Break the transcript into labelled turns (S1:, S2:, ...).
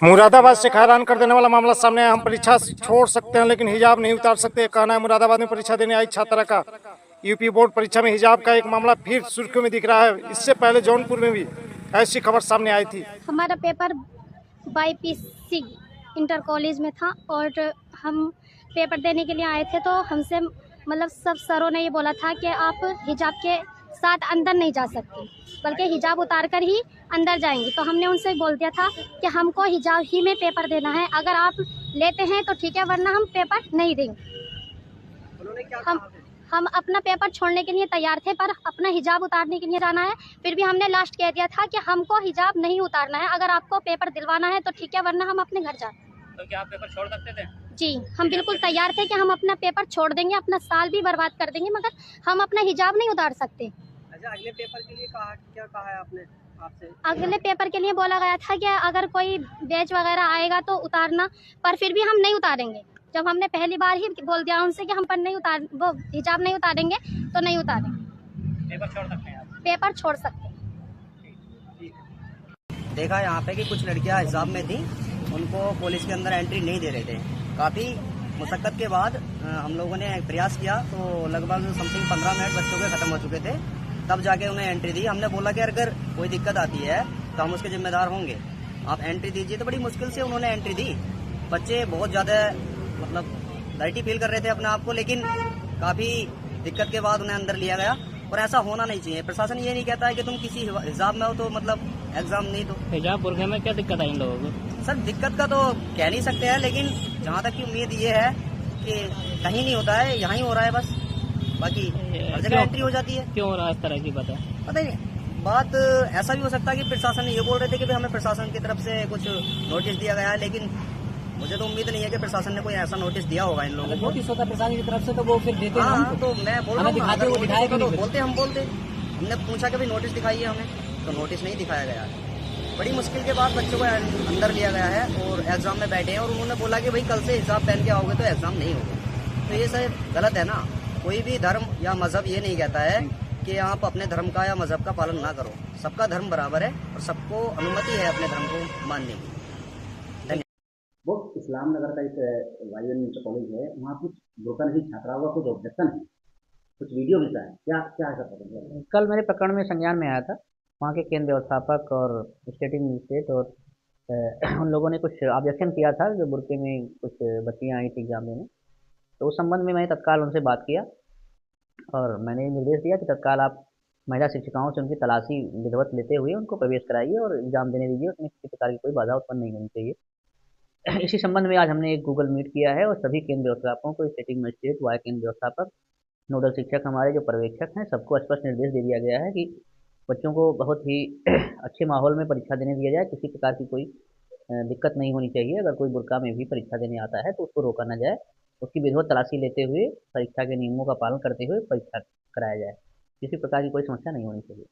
S1: मुरादाबाद से हैरान कर देने वाला मामला सामने आया। हम परीक्षा छोड़ सकते हैं लेकिन हिजाब नहीं उतार सकते, कहना है मुरादाबाद में परीक्षा देने आई छात्रा का। यूपी बोर्ड परीक्षा में हिजाब का एक मामला फिर सुर्खियों में दिख रहा है। इससे पहले जौनपुर में भी ऐसी खबर सामने आई थी।
S2: हमारा पेपर बाईपीसी इंटर कॉलेज में था और हम पेपर देने के लिए आए थे, तो हमसे मतलब सब सरों ने ये बोला था कि आप हिजाब के साथ अंदर नहीं जा सकते, बल्कि हिजाब उतार कर ही अंदर जाएंगी। तो हमने उनसे बोल दिया था कि हमको हिजाब ही में पेपर देना है, अगर आप लेते हैं तो ठीक है, वरना हम पेपर नहीं देंगे। हम अपना पेपर छोड़ने के लिए तैयार थे, पर अपना हिजाब उतारने के लिए जाना है। फिर भी हमने लास्ट कह दिया था कि हमको हिजाब नहीं उतारना है, अगर आपको पेपर दिलवाना है तो ठीक है, वरना हम अपने घर जाते।
S3: तो क्या आप पेपर छोड़ सकते थे?
S2: जी, हम बिल्कुल तैयार थे कि हम अपना पेपर छोड़ देंगे, अपना साल भी बर्बाद कर देंगे, मगर हम अपना हिजाब नहीं उतार सकते।
S3: अच्छा, अगले पेपर के लिए क्या कहा है आपने आपसे?
S2: अगले पेपर के लिए बोला गया था कि अगर कोई बैच वगैरह आएगा तो उतारना, पर फिर भी हम नहीं उतारेंगे। जब हमने पहली बार ही बोल दिया उनसे कि हम पर नहीं उतार वो हिजाब नहीं उतारेंगे, तो नहीं उतारेंगे।
S3: पेपर छोड़ सकते हैं आप?
S2: पेपर छोड़ सकते हैं।
S4: देखा यहाँ पे कि कुछ लड़कियाँ हिजाब में थी, उनको पुलिस के अंदर एंट्री नहीं दे रहे थे। काफ़ी मुशक्क़त के बाद हम लोगों ने प्रयास किया, तो लगभग समथिंग 15 मिनट बच्चों के ख़त्म हो चुके थे, तब जाके उन्हें एंट्री दी। हमने बोला कि अगर कोई दिक्कत आती है तो हम उसके जिम्मेदार होंगे, आप एंट्री दीजिए। तो बड़ी मुश्किल से उन्होंने एंट्री दी। बच्चे बहुत ज़्यादा मतलब डर्टी फील कर रहे थे अपने आप को, लेकिन काफ़ी दिक्कत के बाद उन्हें अंदर लिया गया। और ऐसा होना नहीं चाहिए। प्रशासन ये नहीं कहता है कि तुम किसी हिजाब में हो तो मतलब एग्जाम नहीं दो।
S3: हिजाब बुर्के में क्या दिक्कत आई इन लोगों को?
S4: सर दिक्कत का तो कह नहीं सकते हैं, लेकिन जहाँ तक की उम्मीद ये है कि कहीं नहीं होता है, यहाँ ही हो रहा है बस, बाकी हर जगह एंट्री हो जाती है।
S3: क्यों हो रहा है इस तरह की पता
S4: नहीं, बात ऐसा भी हो सकता है कि प्रशासन ये बोल रहे थे कि भाई हमें प्रशासन की तरफ से कुछ नोटिस दिया गया है, लेकिन मुझे तो उम्मीद नहीं है कि प्रशासन ने कोई ऐसा नोटिस दिया होगा इन लोगों को।
S3: नोटिस होता प्रशासन की तरफ से तो वो फिर देते हैं।
S4: हाँ, तो मैं बोल रहा हूँ
S3: दिखाते वो दिखाए
S4: तो बोलते हम बोलते। हमने पूछा कि भाई नोटिस दिखाइए हमें, तो नोटिस नहीं दिखाया गया। बड़ी मुश्किल के बाद बच्चों को अंदर लिया गया है और एग्जाम में बैठे हैं, और उन्होंने बोला कि भाई कल से हिजाब पहन के आओगे तो एग्जाम नहीं होगा। तो ये सर गलत है ना। कोई भी धर्म या मजहब ये नहीं कहता है कि आप अपने धर्म का या मजहब का पालन ना करो। सबका धर्म बराबर है और सबको अनुमति है अपने धर्म को मानने की।
S5: वो इस्लाम नगर का एक वायुन इंटर कॉलेज है, वहाँ कुछ बुरका नहीं छात्राओं का कुछ ऑब्जेक्शन है, कुछ वीडियो मिलता है, क्या ऐसा पता है?
S6: कल मेरे प्रकरण में संज्ञान में आया था। वहाँ के केंद्र व्यवस्थापक और स्टेटिंग मजिस्ट्रेट और उन लोगों ने कुछ ऑब्जेक्शन किया था कि बुरके में कुछ बच्चियाँ आई थी एग्जाम देने। तो उस संबंध में मैंने तत्काल उनसे बात किया और मैंने निर्देश दिया कि तत्काल आप महिला शिक्षिकाओं से उनकी तलाशी विधिवत लेते हुए उनको प्रवेश कराइए और एग्जाम देने दीजिए। उसमें किसी प्रकार की कोई बाधा उत्पन्न नहीं होनी चाहिए। इसी संबंध में आज हमने एक गूगल मीट किया है और सभी केंद्र व्यवस्थापकों को, स्टेटिंग मजिस्ट्रेट, वाया केंद्र व्यवस्थापक, नोडल शिक्षक, हमारे जो पर्यवेक्षक हैं, सबको स्पष्ट निर्देश दे दिया गया है कि बच्चों को बहुत ही अच्छे माहौल में परीक्षा देने दिया जाए। किसी प्रकार की कोई दिक्कत नहीं होनी चाहिए। अगर कोई बुरका में भी परीक्षा देने आता है तो उसको रोका न जाए, उसकी विधिवत तलाशी लेते हुए परीक्षा के नियमों का पालन करते हुए परीक्षा कराया जाए। किसी प्रकार की कोई समस्या नहीं होनी चाहिए।